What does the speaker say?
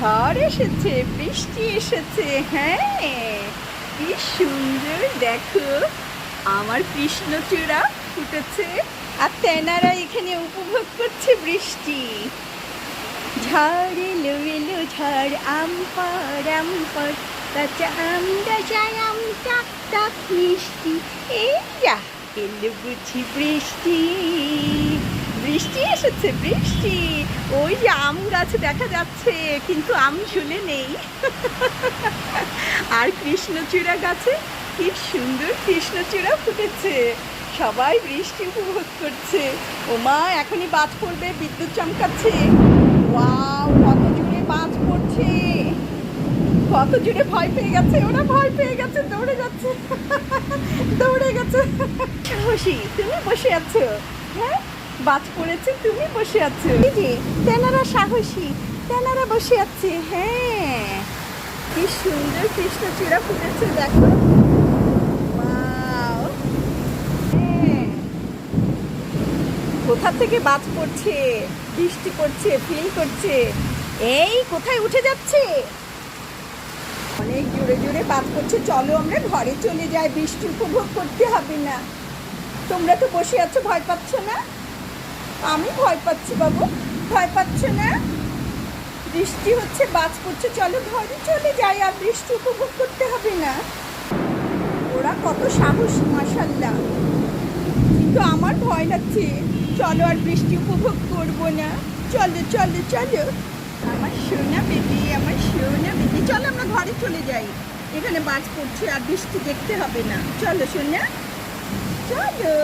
ঝড় এসেছে, বৃষ্টি এসেছে। হ্যাঁ, কি সুন্দর দেখো, আমার কৃষ্ণচূড়া ফুটেছে আর তেনারা এখানে উপভোগ করছে বৃষ্টি। ঝড় এলো এলো ঝড়, আম পড় কাঁচা আম গাছায় আম টাক টাক মিষ্টি। এই যা এলো বুঝি বৃষ্টি, বৃষ্টি এসেছে বৃষ্টি। ওই যে আম গাছ দেখা যাচ্ছে কিন্তু আম ঝুলে নেই। আর কৃষ্ণচূড়া গাছে কি সুন্দর কৃষ্ণচূড়া ফুটেছে, সবাই বৃষ্টি উপভোগ করছে। ওমা এখনই বাজ পড়বে, বিদ্যুৎ চমকাচ্ছে। ওয়াও, কত জোরে বাজ পড়ছে, কত জোরে ভয় পেয়ে গেছে ওরা, ভয় পেয়ে গেছে, দৌড়ে যাচ্ছে, দৌড়ে গেছে। সাহসী তুমি বসে আছো, হ্যাঁ বাজ পড়েছে তুমি বসে আছো। এই যে তেনারা সাহসী, তেনারা বসে আছে। হ্যাঁ, কি সুন্দর কৃষ্ণচূড়া ফুটেছে দেখো। ওয়াও, হ্যাঁ, কোথা থেকে বাজ পড়ছে, বৃষ্টি পড়ছে, ফিল করছে। এই কোথায় উঠে যাচ্ছে, অনেক জোরে জোরে বাজ পড়ছে। চলো আমরা ঘরে চলে যাই, বৃষ্টি উপভোগ করতে হবে না। তোমরা তো বসে আছো, ভয় পাচ্ছ না? আমি ভয় পাচ্ছি বাবু, ভয় পাচ্ছ না? বৃষ্টি হচ্ছে, বাজ পড়ছে, চলো ঘরে চলে যাই, আর বৃষ্টি উপভোগ করতে হবে না। ওরা কত সাহসী মাশাআল্লাহ, কিন্তু আমার ভয় লাগছে। চলো আর বৃষ্টি উপভোগ করবো না, চলো চলো চলো। আমার সোনা বেবি, আমার সোনা বেবি, চলো আমরা ঘরে চলে যাই, এখানে বাজ পড়ছে আর বৃষ্টি দেখতে হবে না। চলো সোনা, চলো।